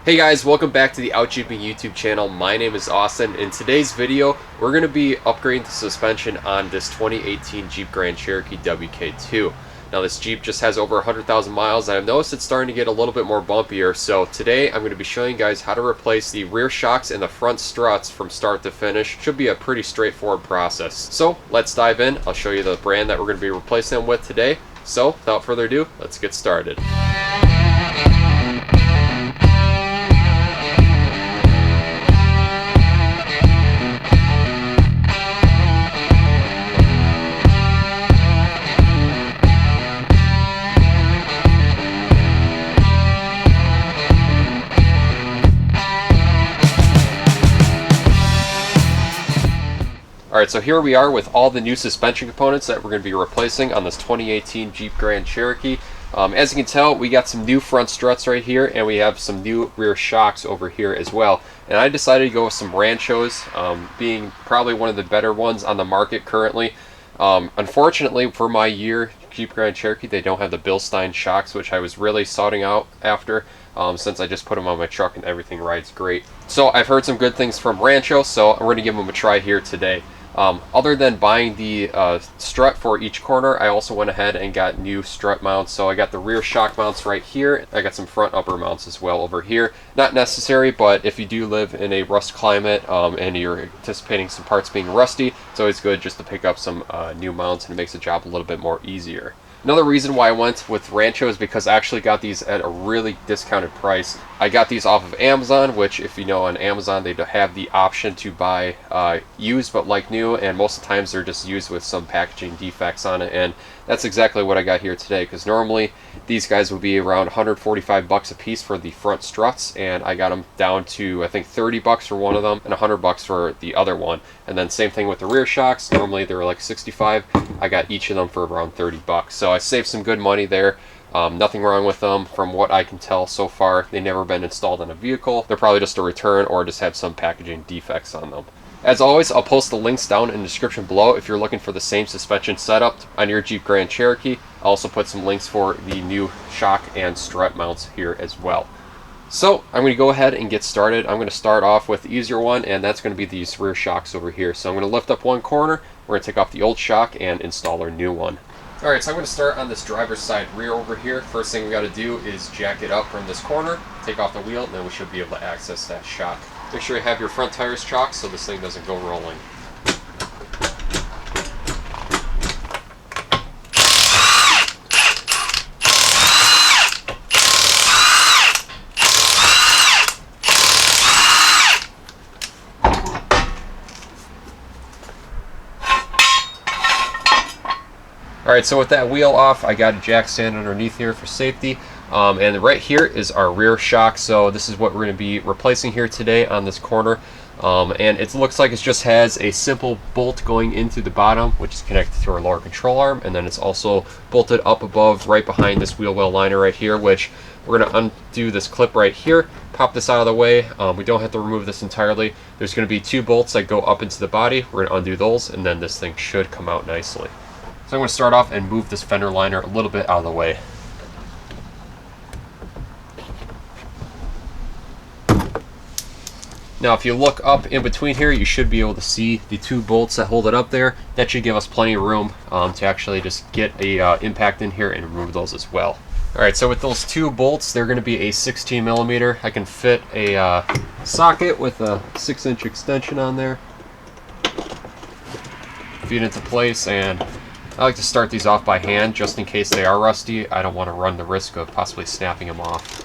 Hey guys, welcome back to the Out Jeeping YouTube channel. My name is Austin. In today's video, we're going to be upgrading the suspension on this 2018 Jeep Grand Cherokee WK2. Now this Jeep just has over 100,000 miles and I've noticed it's starting to get a little bit more bumpier. So today I'm going to be showing you guys how to replace the rear shocks and the front struts from start to finish. Should be a pretty straightforward process. So let's dive in. I'll show you the brand that we're going to be replacing them with today. So without further ado, let's get started. Alright, so here we are with all the new suspension components that we're going to be replacing on this 2018 Jeep Grand Cherokee. As you can tell, we got some new front struts right here, and we have some new rear shocks over here as well. And I decided to go with some Ranchos, being probably one of the better ones on the market currently. Unfortunately, for my year, Jeep Grand Cherokee, they don't have the Bilstein shocks, which I was really soughting out after, since I just put them on my truck and everything rides great. So I've heard some good things from Rancho, so I'm going to give them a try here today. Other than buying the strut for each corner, I also went ahead and got new strut mounts. So I got the rear shock mounts right here. I got some front upper mounts as well over here. Not necessary, but if you do live in a rust climate and you're anticipating some parts being rusty, it's always good just to pick up some new mounts, and it makes the job a little bit more easier. Another reason why I went with Rancho is because I actually got these at a really discounted price. I got these off of Amazon, which, if you know, on Amazon they have the option to buy used but like new, and most of the times they're just used with some packaging defects on it, and that's exactly what I got here today, because normally these guys would be around 145 bucks a piece for the front struts, and I got them down to I think 30 bucks for one of them and 100 bucks for the other one. And then same thing with the rear shocks. Normally they were like 65. I got each of them for around 30 bucks. So I saved some good money there. Nothing wrong with them from what I can tell so far. They've never been installed in a vehicle. They're probably just a return or just have some packaging defects on them. As always, I'll post the links down in the description below if you're looking for the same suspension setup on your Jeep Grand Cherokee. I'll also put some links for the new shock and strut mounts here as well. So I'm going to go ahead and get started. I'm going to start off with the easier one, and that's going to be these rear shocks over here. So I'm going to lift up one corner, we're going to take off the old shock and install our new one. Alright, so I'm going to start on this driver's side rear over here. First thing we got to do is jack it up from this corner, take off the wheel, and then we should be able to access that shock. Make sure you have your front tires chocked so this thing doesn't go rolling. Alright, so with that wheel off, I got a jack stand underneath here for safety. And right here is our rear shock. So this is what we're going to be replacing here today on this corner. And it looks like it just has a simple bolt going into the bottom, which is connected to our lower control arm. And then it's also bolted up above right behind this wheel well liner right here, which we're going to undo this clip right here, pop this out of the way. We don't have to remove this entirely. There's going to be two bolts that go up into the body. We're going to undo those, and then this thing should come out nicely. So I'm going to start off and move this fender liner a little bit out of the way. Now if you look up in between here, you should be able to see the two bolts that hold it up there. That should give us plenty of room to actually just get a impact in here and remove those as well. Alright, so with those two bolts, they're going to be a 16 millimeter. I can fit a socket with a 6-inch extension on there. Feed into place, and I like to start these off by hand just in case they are rusty. I don't want to run the risk of possibly snapping them off.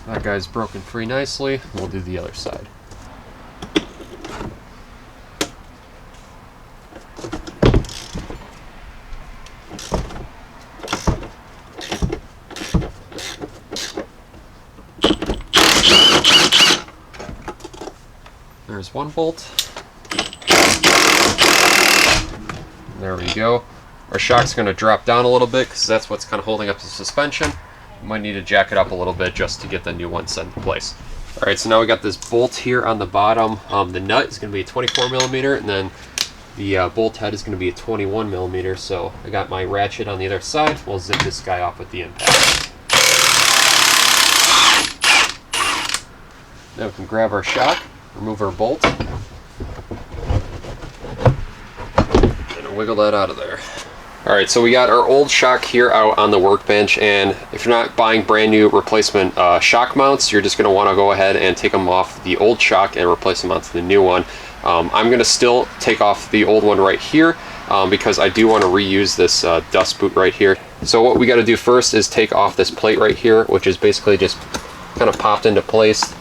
That guy's broken free nicely. We'll do the other side. There's one bolt. There we go. Our shock's going to drop down a little bit because that's what's kind of holding up the suspension. You might need to jack it up a little bit just to get the new one set in place. Alright, so now we got this bolt here on the bottom. The nut is going to be 24 millimeter, and then The bolt head is going to be a 21 millimeter, so I got my ratchet on the other side. We'll zip this guy off with the impact. Now we can grab our shock, remove our bolt, and wiggle that out of there. Alright, so we got our old shock here out on the workbench, and if you're not buying brand new replacement shock mounts, you're just going to want to go ahead and take them off the old shock and replace them onto the new one. I'm going to still take off the old one right here because I do want to reuse this dust boot right here. So what we got to do first is take off this plate right here, which is basically just kind of popped into place.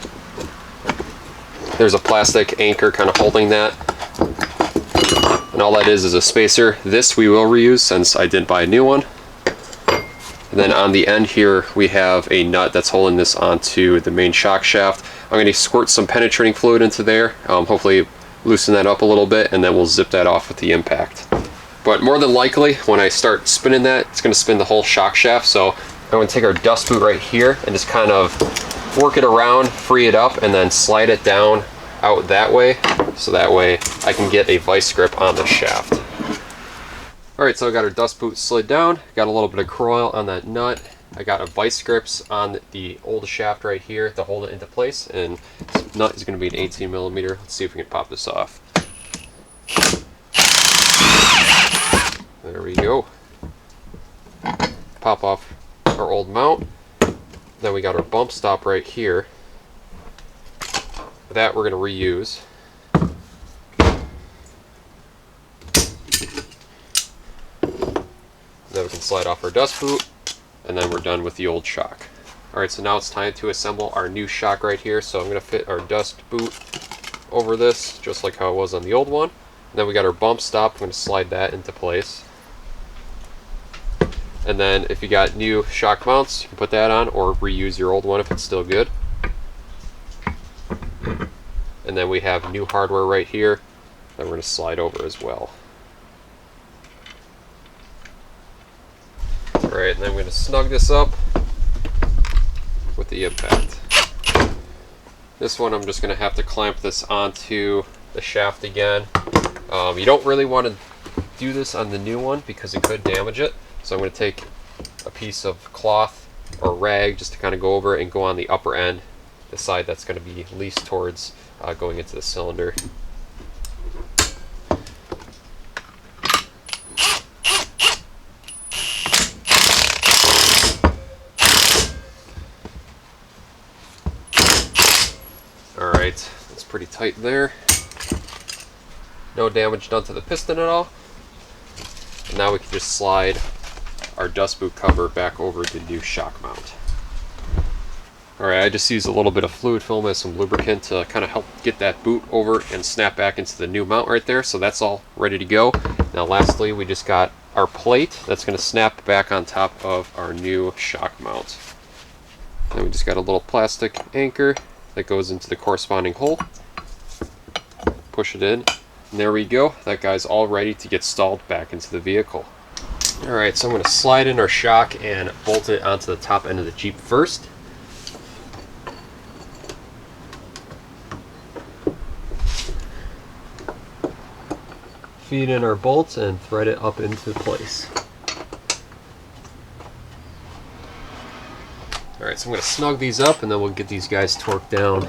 There's a plastic anchor kind of holding that. And all that is a spacer. This we will reuse since I didn't buy a new one. And then on the end here we have a nut that's holding this onto the main shock shaft. I'm going to squirt some penetrating fluid into there, hopefully loosen that up a little bit, and then we'll zip that off with the impact. But more than likely when I start spinning that, it's going to spin the whole shock shaft. So I'm going to take our dust boot right here and just kind of work it around, free it up, and then slide it down out that way, so that way I can get a vice grip on the shaft. Alright, so I got our dust boot slid down, got a little bit of coil on that nut, I got a vice grips on the old shaft right here to hold it into place, and this nut is going to be an 18 millimeter. Let's see if we can pop this off. There we go. Pop off our old mount. Then we got our bump stop right here. That we're going to reuse. Then we can slide off our dust boot, and then we're done with the old shock. Alright, so now it's time to assemble our new shock right here. So I'm going to fit our dust boot over this, just like how it was on the old one. And then we got our bump stop. I'm going to slide that into place. And then if you got new shock mounts, you can put that on or reuse your old one if it's still good. And then we have new hardware right here that we're going to slide over as well. Alright, and then I'm going to snug this up with the impact. This one I'm just going to have to clamp this onto the shaft again. You don't really want to do this on the new one because it could damage it. So I'm going to take a piece of cloth or rag just to kind of go over it and go on the upper end, the side that's going to be least towards going into the cylinder. Alright, that's pretty tight there. No damage done to the piston at all. And now we can just slide our dust boot cover back over the new shock mount. Alright, I just used a little bit of fluid film as some lubricant to kind of help get that boot over and snap back into the new mount right there. So that's all ready to go. Now lastly, we just got our plate that's going to snap back on top of our new shock mount. Then we just got a little plastic anchor that goes into the corresponding hole. Push it in, and there we go. That guy's all ready to get stalled back into the vehicle. Alright, so I'm going to slide in our shock and bolt it onto the top end of the Jeep first. Feed in our bolts and thread it up into place. Alright, so I'm going to snug these up and then we'll get these guys torqued down.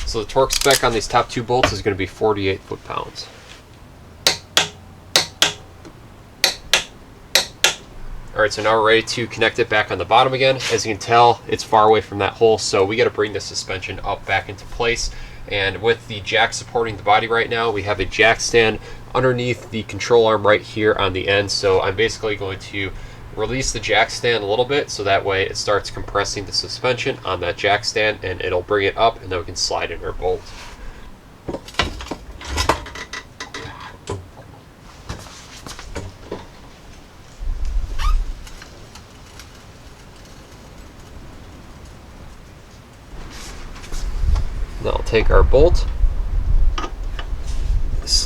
So the torque spec on these top two bolts is going to be 48 foot-pounds. Alright, so now we're ready to connect it back on the bottom again. As you can tell, it's far away from that hole, so we got to bring the suspension up back into place. And with the jack supporting the body right now, we have a jack stand underneath the control arm right here on the end. So I'm basically going to release the jack stand a little bit so that way it starts compressing the suspension on that jack stand and it'll bring it up, and then we can slide in our bolt. Now I'll take our bolt,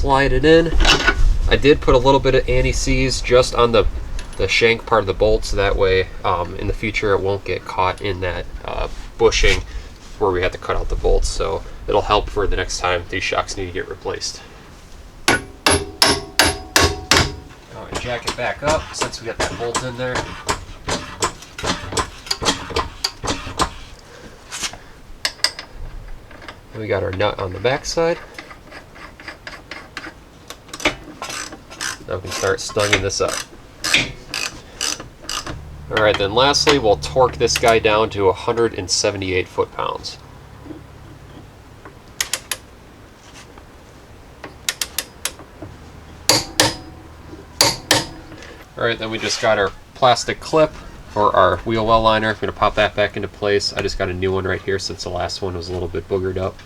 slide it in. I did put a little bit of anti-seize just on the shank part of the bolt, so that way in the future it won't get caught in that bushing where we have to cut out the bolts, so it'll help for the next time these shocks need to get replaced. Now I jack it back up since we got that bolt in there. We got our nut on the back side. Now we can start stunging this up. Alright, then lastly we'll torque this guy down to 178 foot-pounds. Alright, then we just got our plastic clip for our wheel well liner. I'm going to pop that back into place. I just got a new one right here since the last one was a little bit boogered up.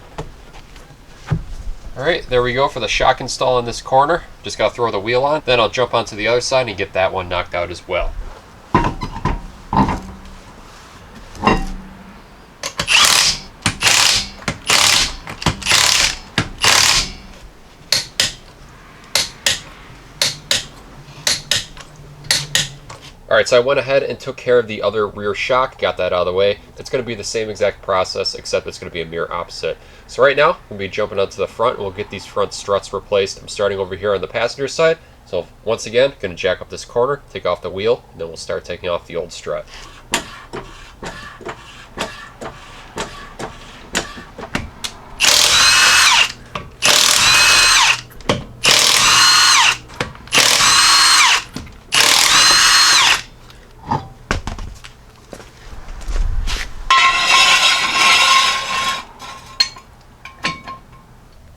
Alright, there we go for the shock install in this corner. Just got to throw the wheel on. Then I'll jump onto the other side and get that one knocked out as well. Alright, so I went ahead and took care of the other rear shock, got that out of the way. It's going to be the same exact process, except it's going to be a mirror opposite. So right now, we'll be jumping onto the front, and we'll get these front struts replaced. I'm starting over here on the passenger side. So once again, going to jack up this corner, take off the wheel, and then we'll start taking off the old strut.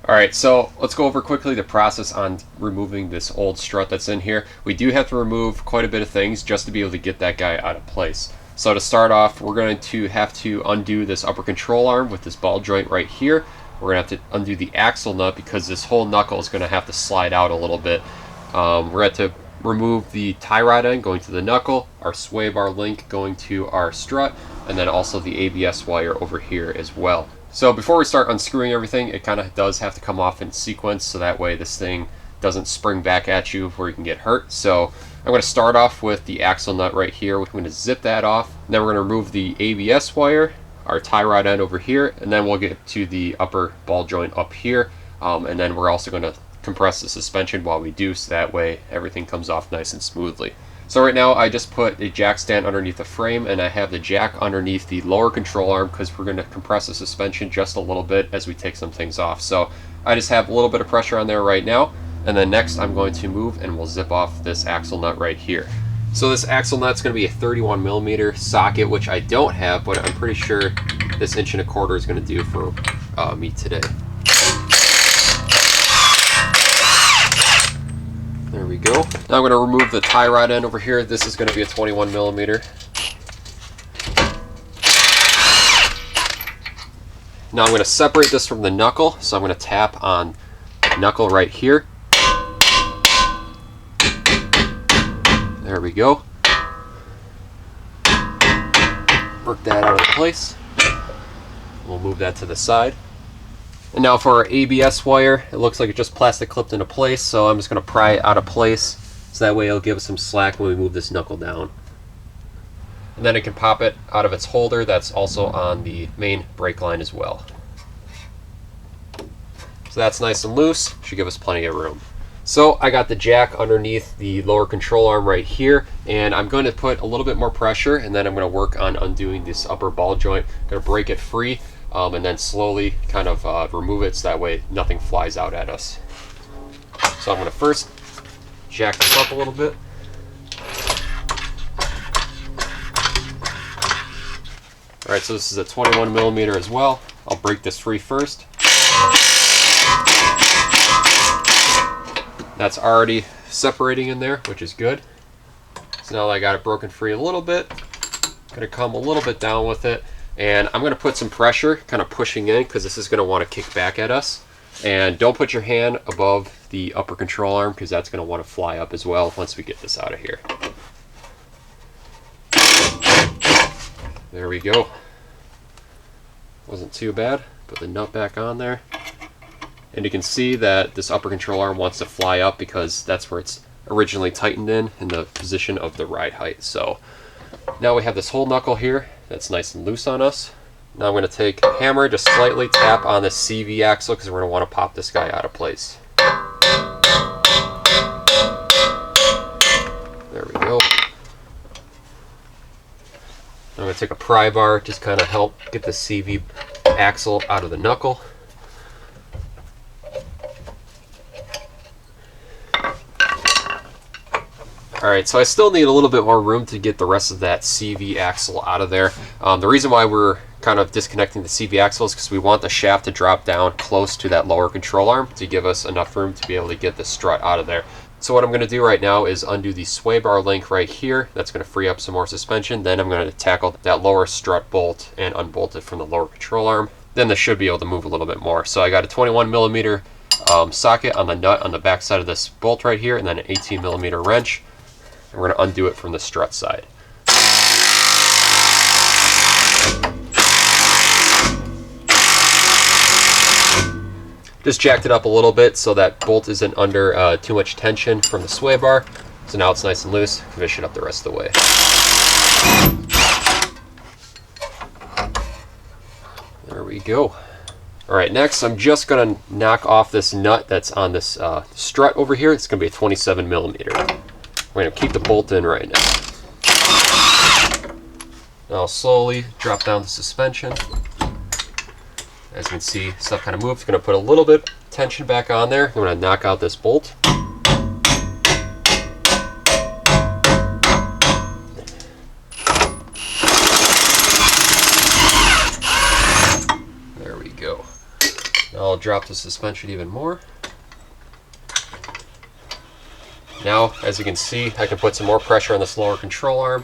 Alright, so let's go over quickly the process on removing this old strut that's in here. We do have to remove quite a bit of things just to be able to get that guy out of place. So to start off, we're going to have to undo this upper control arm with this ball joint right here. We're going to have to undo the axle nut because this whole knuckle is going to have to slide out a little bit. We're going to have to remove the tie rod end going to the knuckle, our sway bar link going to our strut, and then also the ABS wire over here as well. So before we start unscrewing everything, it kind of does have to come off in sequence, so that way this thing doesn't spring back at you where you can get hurt. So I'm going to start off with the axle nut right here. We're going to zip that off. Then we're going to remove the ABS wire, our tie rod end over here, and then we'll get to the upper ball joint up here. And then we're also going to compress the suspension while we do, so that way everything comes off nice and smoothly. So right now I just put a jack stand underneath the frame, and I have the jack underneath the lower control arm because we're going to compress the suspension just a little bit as we take some things off. So I just have a little bit of pressure on there right now, and then next I'm going to move and we'll zip off this axle nut right here. So this axle nut's going to be a 31mm socket, which I don't have, but I'm pretty sure this 1 1/4 is going to do for me today. There we go. Now I'm going to remove the tie rod end over here. This is going to be a 21mm. Now I'm going to separate this from the knuckle, so I'm going to tap on the knuckle right here. There we go. Work that out of place. We'll move that to the side. And now for our ABS wire, it looks like it just plastic clipped into place, so I'm just going to pry it out of place, so that way it'll give us some slack when we move this knuckle down. And then I can pop it out of its holder that's also on the main brake line as well. So that's nice and loose, should give us plenty of room. So I got the jack underneath the lower control arm right here, and I'm going to put a little bit more pressure, and then I'm going to work on undoing this upper ball joint. I'm going to break it free, and then slowly kind of remove it so that way nothing flies out at us. So I'm going to first jack this up a little bit. Alright, so this is a 21mm as well. I'll break this free first. That's already separating in there, which is good. So now that I got it broken free a little bit, I'm going to come a little bit down with it. And I'm going to put some pressure, kind of pushing in, because this is going to want to kick back at us. And don't put your hand above the upper control arm, because that's going to want to fly up as well once we get this out of here. There we go. Wasn't too bad. Put the nut back on there. And you can see that this upper control arm wants to fly up because that's where it's originally tightened in the position of the ride height. So now we have this whole knuckle here that's nice and loose on us. Now I'm going to take a hammer, just slightly tap on the CV axle because we're going to want to pop this guy out of place. There we go. I'm going to take a pry bar, just kind of help get the CV axle out of the knuckle. Alright, so I still need a little bit more room to get the rest of that CV axle out of there. The reason why we're kind of disconnecting the CV axle is because we want the shaft to drop down close to that lower control arm to give us enough room to be able to get the strut out of there. So what I'm going to do right now is undo the sway bar link right here. That's going to free up some more suspension. Then I'm going to tackle that lower strut bolt and unbolt it from the lower control arm. Then this should be able to move a little bit more. So I got a 21mm socket on the nut on the back side of this bolt right here, and then an 18mm wrench. And we're going to undo it from the strut side. Just jacked it up a little bit so that bolt isn't under too much tension from the sway bar. So now it's nice and loose. Fish it up the rest of the way. There we go. Alright, next I'm just going to knock off this nut that's on this strut over here. It's going to be a 27mm. We're going to keep the bolt in right now. Now I'll slowly drop down the suspension. As you can see, stuff kind of moved. Going to put a little bit of tension back on there. I'm going to knock out this bolt. There we go. Now I'll drop the suspension even more. Now, as you can see, I can put some more pressure on this lower control arm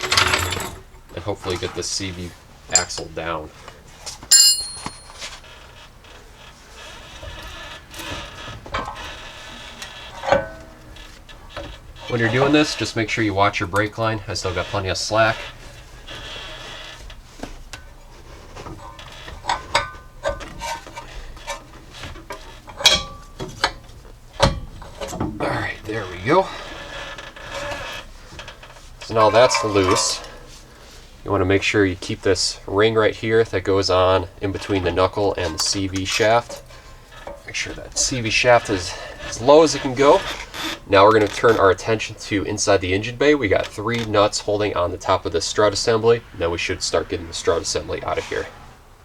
and hopefully get this CV axle down. When you're doing this, just make sure you watch your brake line. I still got plenty of slack. Alright, there we go. So now that's loose. You want to make sure you keep this ring right here that goes on in between the knuckle and the CV shaft. Make sure that CV shaft is as low as it can go. Now we're going to turn our attention to inside the engine bay. We got 3 nuts holding on the top of the strut assembly. Now we should start getting the strut assembly out of here.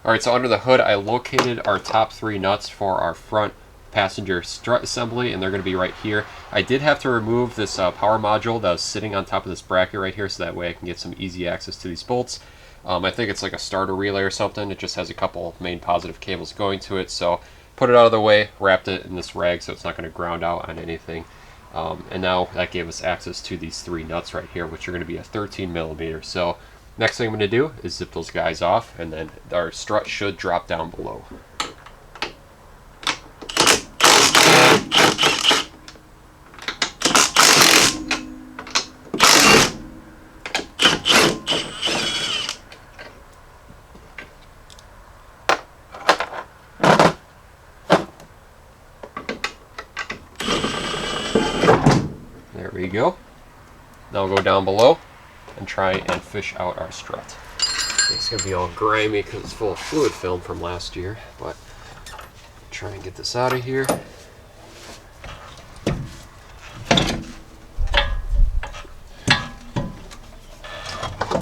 Alright, so under the hood I located our top 3 nuts for our front passenger strut assembly, and they're going to be right here. I did have to remove this power module that was sitting on top of this bracket right here, so that way I can get some easy access to these bolts. I think it's like a starter relay or something. It just has a couple main positive cables going to it, so put it out of the way, wrapped it in this rag so it's not going to ground out on anything. And now that gave us access to these 3 nuts right here, which are going to be a 13mm. So next thing I'm going to do is zip those guys off, and then our strut should drop down below. There we go. Now we'll go down below and try and fish out our strut. It's going to be all grimy because it's full of fluid film from last year, but try and get this out of here.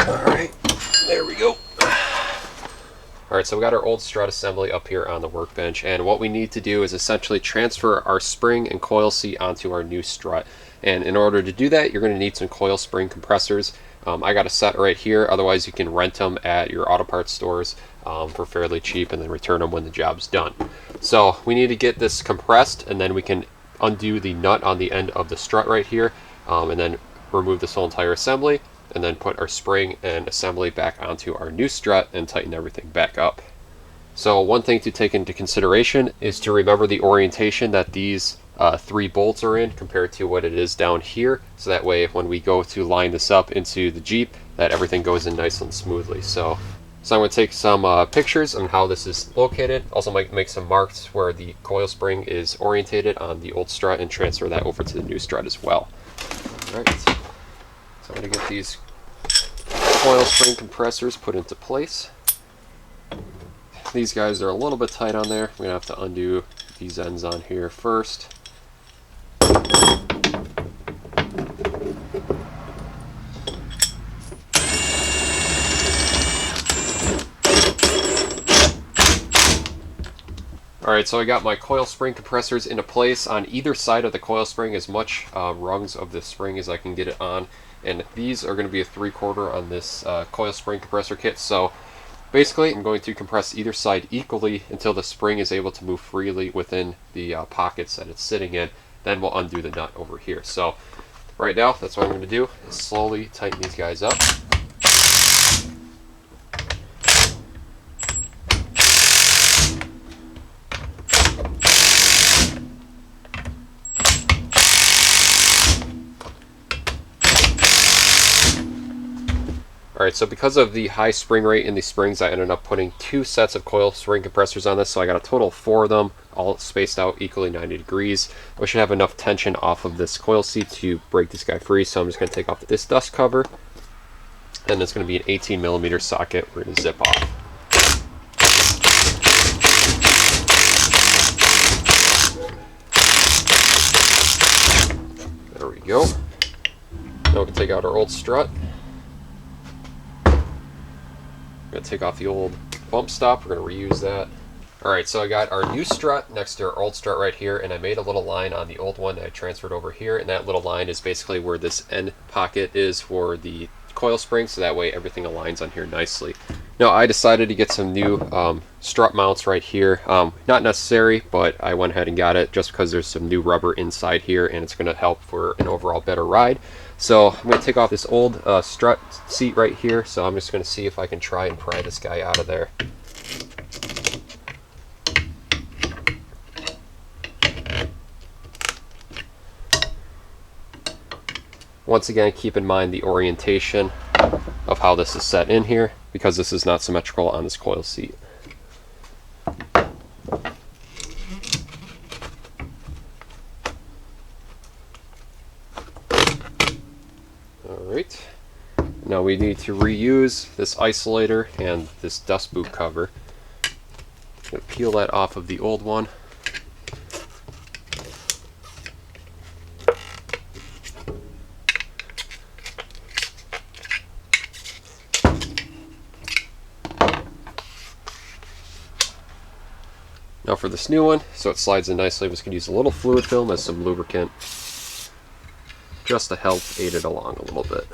Alright, there we go. Alright, so we got our old strut assembly up here on the workbench, and what we need to do is essentially transfer our spring and coil seat onto our new strut. And in order to do that, you're going to need some coil spring compressors. I got a set right here, otherwise you can rent them at your auto parts stores for fairly cheap and then return them when the job's done. So we need to get this compressed, and then we can undo the nut on the end of the strut right here, and then remove this whole entire assembly, and then put our spring and assembly back onto our new strut and tighten everything back up. So one thing to take into consideration is to remember the orientation that these 3 bolts are in compared to what it is down here, so that way when we go to line this up into the Jeep, that everything goes in nice and smoothly. So So I'm going to take some pictures on how this is located. Also might make some marks where the coil spring is orientated on the old strut and transfer that over to the new strut as well. Alright, so I'm going to get these coil spring compressors put into place. These guys are a little bit tight on there. I'm going to have to undo these ends on here first. Alright, so I got my coil spring compressors into place on either side of the coil spring, as much rungs of the spring as I can get it on. And these are going to be a 3/4 on this coil spring compressor kit. So basically, I'm going to compress either side equally until the spring is able to move freely within the pockets that it's sitting in. Then we'll undo the nut over here. So right now, that's what I'm going to do, is slowly tighten these guys up. Alright, so because of the high spring rate in these springs, I ended up putting 2 sets of coil spring compressors on this, so I got a total of 4 of them, all spaced out equally 90 degrees. We should have enough tension off of this coil seat to break this guy free, so I'm just going to take off this dust cover, and it's going to be an 18mm socket we're going to zip off. There we go. Now we can take out our old strut. I'm going to take off the old bump stop. We're going to reuse that. Alright, so I got our new strut next to our old strut right here, and I made a little line on the old one that I transferred over here, and that little line is basically where this end pocket is for the coil spring, so that way everything aligns on here nicely. Now I decided to get some new strut mounts right here. Not necessary, but I went ahead and got it just because there's some new rubber inside here, and it's going to help for an overall better ride. So I'm going to take off this old strut seat right here, so I'm just going to see if I can try and pry this guy out of there. Once again, keep in mind the orientation of how this is set in here, because this is not symmetrical on this coil seat. Alright, now we need to reuse this isolator and this dust boot cover. I'm going to peel that off of the old one. Now for this new one, so it slides in nicely, I'm just going to use a little fluid film as some lubricant, just to help aid it along a little bit.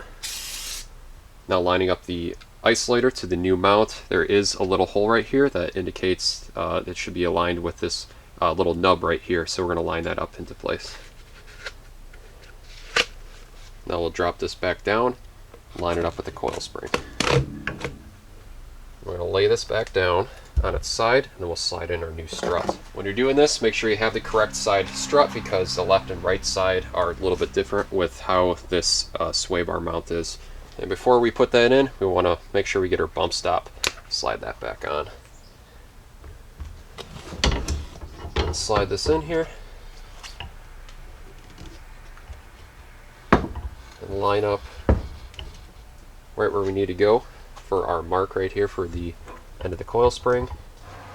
Now lining up the isolator to the new mount, there is a little hole right here that indicates it should be aligned with this little nub right here, so we're going to line that up into place. Now we'll drop this back down, line it up with the coil spring. We're going to lay this back down on its side, and then we'll slide in our new strut. When you're doing this, make sure you have the correct side strut, because the left and right side are a little bit different with how this sway bar mount is. And before we put that in, we want to make sure we get our bump stop. Slide that back on. And slide this in here. And line up right where we need to go for our mark right here for the end of the coil spring.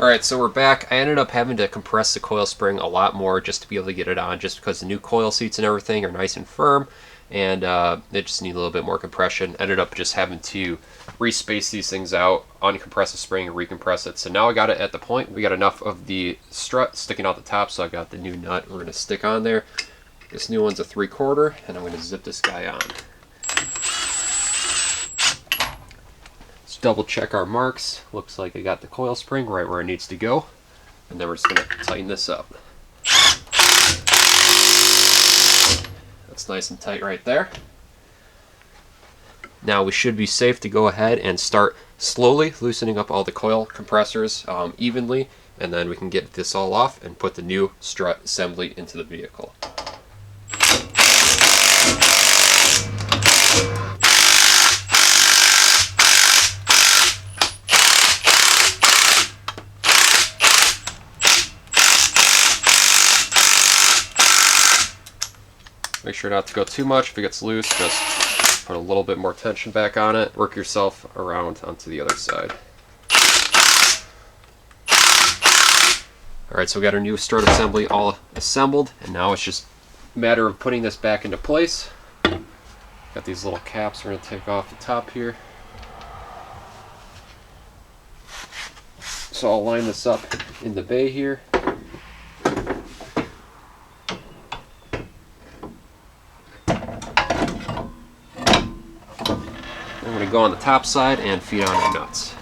Alright, so we're back. I ended up having to compress the coil spring a lot more just to be able to get it on, just because the new coil seats and everything are nice and firm, and they just need a little bit more compression. Ended up just having to respace these things out, uncompress the spring, and recompress it. So now I got it at the point, we got enough of the strut sticking out the top, so I got the new nut we're going to stick on there. This new one's a 3/4, and I'm going to zip this guy on. Double check our marks. Looks like I got the coil spring right where it needs to go, and then we're just going to tighten this up. That's nice and tight right there. Now we should be safe to go ahead and start slowly loosening up all the coil compressors evenly, and then we can get this all off and put the new strut assembly into the vehicle. Make sure not to go too much. If it gets loose, just put a little bit more tension back on it. Work yourself around onto the other side. Alright, so we got our new strut assembly all assembled, and now it's just a matter of putting this back into place. Got these little caps we're going to take off the top here. So I'll line this up in the bay here. I'm going to go on the top side and feed on our nuts.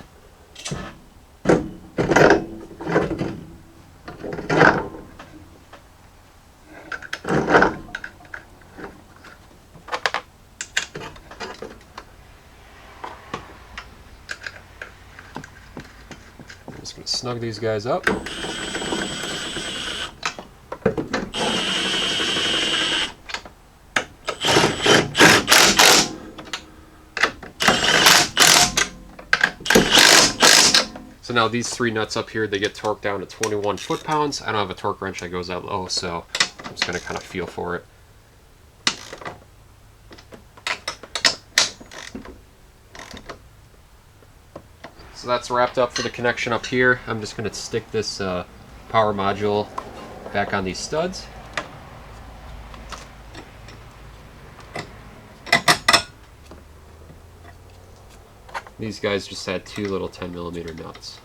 I'm just going to snug these guys up. So now these 3 nuts up here, they get torqued down to 21 foot-pounds. I don't have a torque wrench that goes that low, so I'm just going to kind of feel for it. So that's wrapped up for the connection up here. I'm just going to stick this power module back on these studs. These guys just had 2 little 10mm nuts.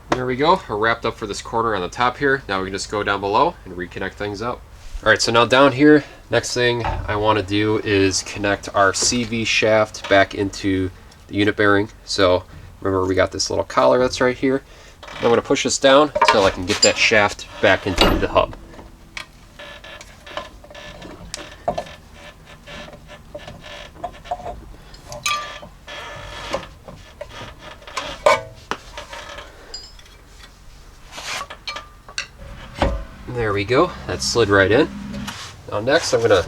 There we go. We're wrapped up for this corner on the top here. Now we can just go down below and reconnect things up. Alright, so now down here, next thing I want to do is connect our CV shaft back into the unit bearing. So remember, we got this little collar that's right here. I'm going to push this down until I can get that shaft back into the hub. There we go. That slid right in. Now next I'm going to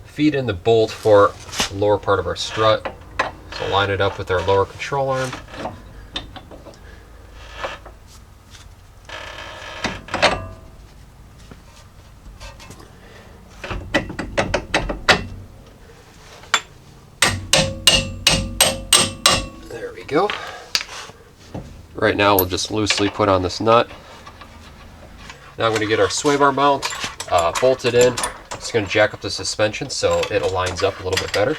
feed in the bolt for the lower part of our strut. So line it up with our lower control arm. There we go. Right now we'll just loosely put on this nut. Now I'm going to get our sway bar mount bolted in. It's going to jack up the suspension so it aligns up a little bit better.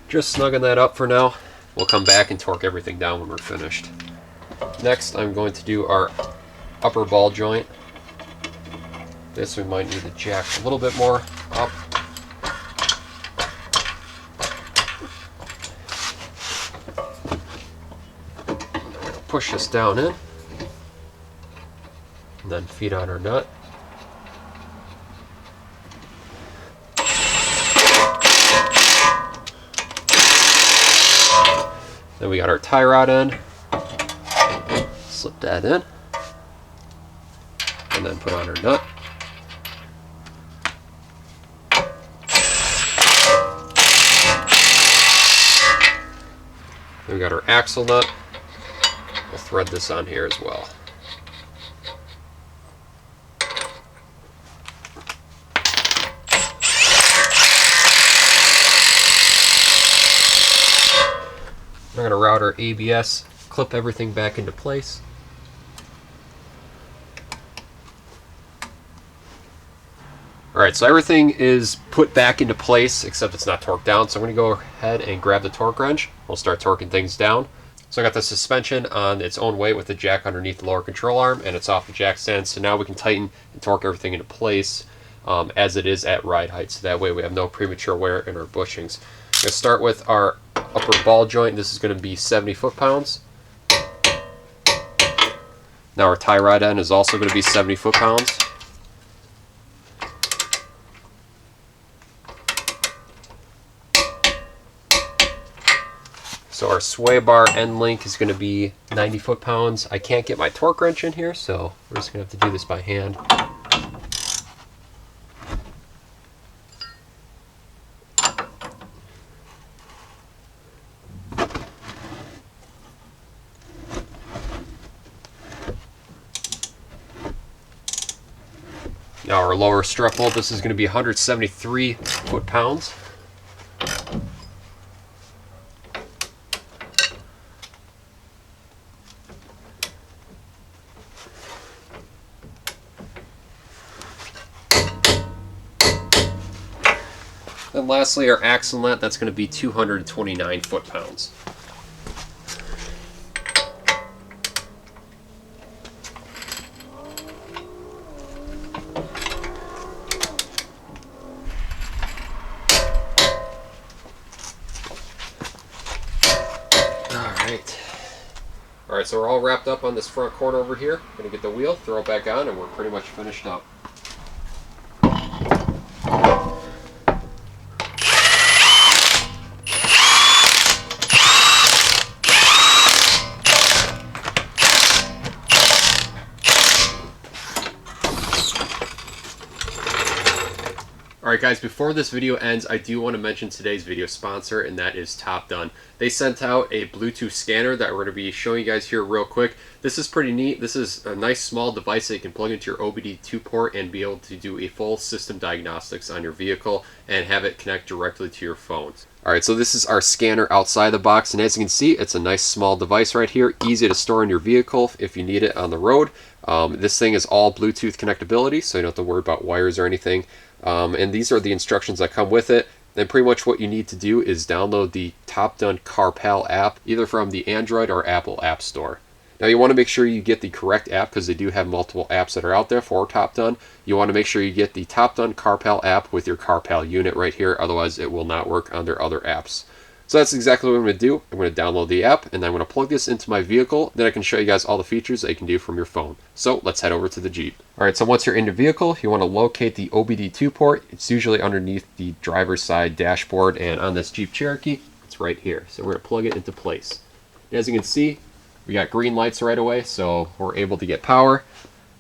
Just snugging that up for now. We'll come back and torque everything down when we're finished. Next, I'm going to do our upper ball joint. This we might need to jack a little bit more up. Push this down in, and then feed on our nut. Then we got our tie rod end. Slip that in. And then put on our nut. Then we got our axle nut. We'll thread this on here as well. I'm going to route our ABS, clip everything back into place. Alright, so everything is put back into place except it's not torqued down. So I'm going to go ahead and grab the torque wrench. We'll start torquing things down. So I got the suspension on its own weight with the jack underneath the lower control arm, and it's off the jack stand. So now we can tighten and torque everything into place as it is at ride height. So that way we have no premature wear in our bushings. I'm going to start with our upper ball joint. This is going to be 70 foot-pounds. Now our tie rod end is also going to be 70 foot-pounds. So our sway bar end link is going to be 90 foot-pounds. I can't get my torque wrench in here, so we're just going to have to do this by hand. Now our lower strut bolt, this is going to be 173 foot-pounds. And lastly, our axle nut, that's going to be 229 foot-pounds. Alright, so we're all wrapped up on this front corner over here. Going to get the wheel, throw it back on, and we're pretty much finished up. Alright guys, before this video ends, I do want to mention today's video sponsor, and that is Topdone. They sent out a Bluetooth scanner that we're going to be showing you guys here real quick. This is pretty neat. This is a nice small device that you can plug into your OBD2 port and be able to do a full system diagnostics on your vehicle and have it connect directly to your phones. Alright, so this is our scanner outside the box, and as you can see, it's a nice small device right here, easy to store in your vehicle if you need it on the road. This thing is all Bluetooth connectability, so you don't have to worry about wires or anything. And these are the instructions that come with it. Then pretty much what you need to do is download the Topdone CarPal app, either from the Android or Apple App Store. Now you want to make sure you get the correct app because they do have multiple apps that are out there for Topdone. You want to make sure you get the Topdone CarPal app with your CarPal unit right here, otherwise it will not work on their other apps. So that's exactly what I'm going to do. I'm going to download the app, and then I'm going to plug this into my vehicle. Then I can show you guys all the features that you can do from your phone. So let's head over to the Jeep. Alright, so once you're in the vehicle, you want to locate the OBD2 port. It's usually underneath the driver's side dashboard, and on this Jeep Cherokee, it's right here. So we're going to plug it into place. And as you can see, we got green lights right away, so we're able to get power.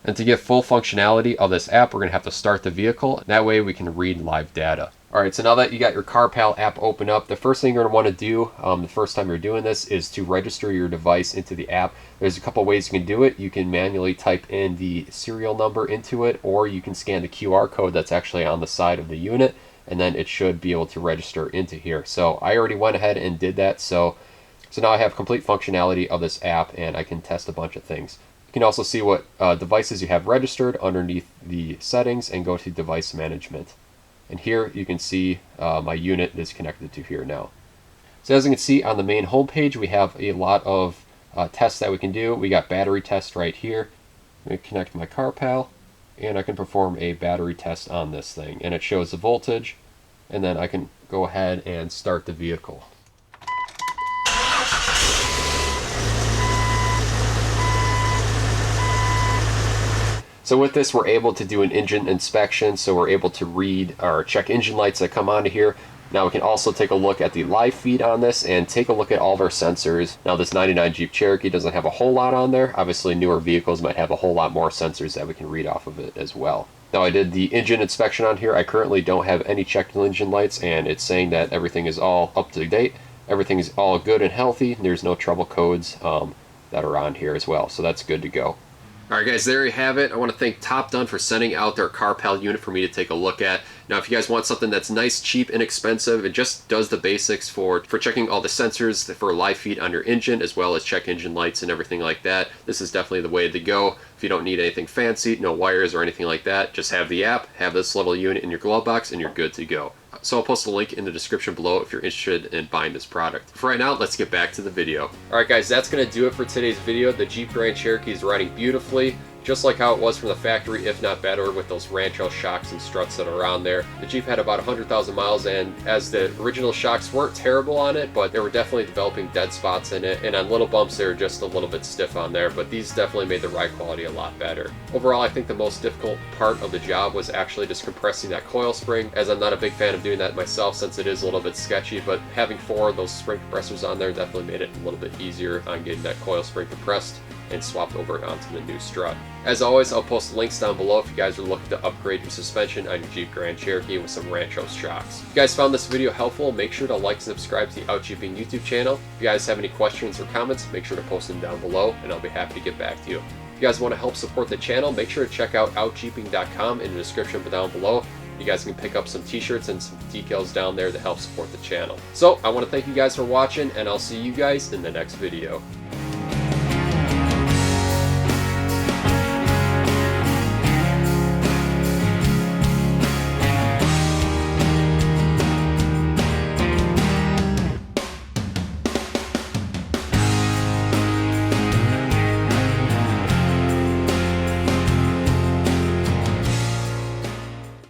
And to get full functionality of this app, we're going to have to start the vehicle. That way we can read live data. Alright, so now that you got your CarPal app open up, the first thing you're going to want to do the first time you're doing this is to register your device into the app. There's a couple ways you can do it. You can manually type in the serial number into it, or you can scan the QR code that's actually on the side of the unit, and then it should be able to register into here. So I already went ahead and did that, so now I have complete functionality of this app, and I can test a bunch of things. You can also see what devices you have registered underneath the settings and go to device management. And here you can see my unit is connected to here now. So as you can see on the main home page, we have a lot of tests that we can do. We got battery test right here. I'm going to connect my CarPal, and I can perform a battery test on this thing. And it shows the voltage, and then I can go ahead and start the vehicle. So with this, we're able to do an engine inspection, so we're able to read or check engine lights that come onto here. Now we can also take a look at the live feed on this and take a look at all of our sensors. Now this 99 Jeep Cherokee doesn't have a whole lot on there. Obviously newer vehicles might have a whole lot more sensors that we can read off of it as well. Now I did the engine inspection on here. I currently don't have any checked engine lights, and it's saying that everything is all up to date. Everything is all good and healthy. There's no trouble codes that are on here as well, so that's good to go. Alright guys, there you have it. I want to thank Topdone for sending out their CarPal unit for me to take a look at. Now if you guys want something that's nice, cheap, inexpensive, it just does the basics for checking all the sensors for live feed on your engine, as well as check engine lights and everything like that. This is definitely the way to go. If you don't need anything fancy, no wires or anything like that, just have the app, have this little unit in your glove box, and you're good to go. So I'll post a link in the description below if you're interested in buying this product. For right now, let's get back to the video. Alright guys, that's going to do it for today's video. The Jeep Grand Cherokee is riding beautifully. just like how it was from the factory, if not better, with those Rancho shocks and struts that are on there. The Jeep had about 100,000 miles, and as the original shocks weren't terrible on it, but they were definitely developing dead spots in it, and on little bumps they were just a little bit stiff on there, but these definitely made the ride quality a lot better. Overall, I think the most difficult part of the job was actually just compressing that coil spring, as I'm not a big fan of doing that myself since it is a little bit sketchy, but having 4 of those spring compressors on there definitely made it a little bit easier on getting that coil spring compressed and swapped over onto the new strut. As always, I'll post links down below if you guys are looking to upgrade your suspension on your Jeep Grand Cherokee with some Rancho shocks. If you guys found this video helpful, make sure to like and subscribe to the Out Jeeping YouTube channel. If you guys have any questions or comments, make sure to post them down below and I'll be happy to get back to you. If you guys want to help support the channel, make sure to check out outjeeping.com in the description down below. You guys can pick up some t-shirts and some decals down there to help support the channel. So, I want to thank you guys for watching, and I'll see you guys in the next video.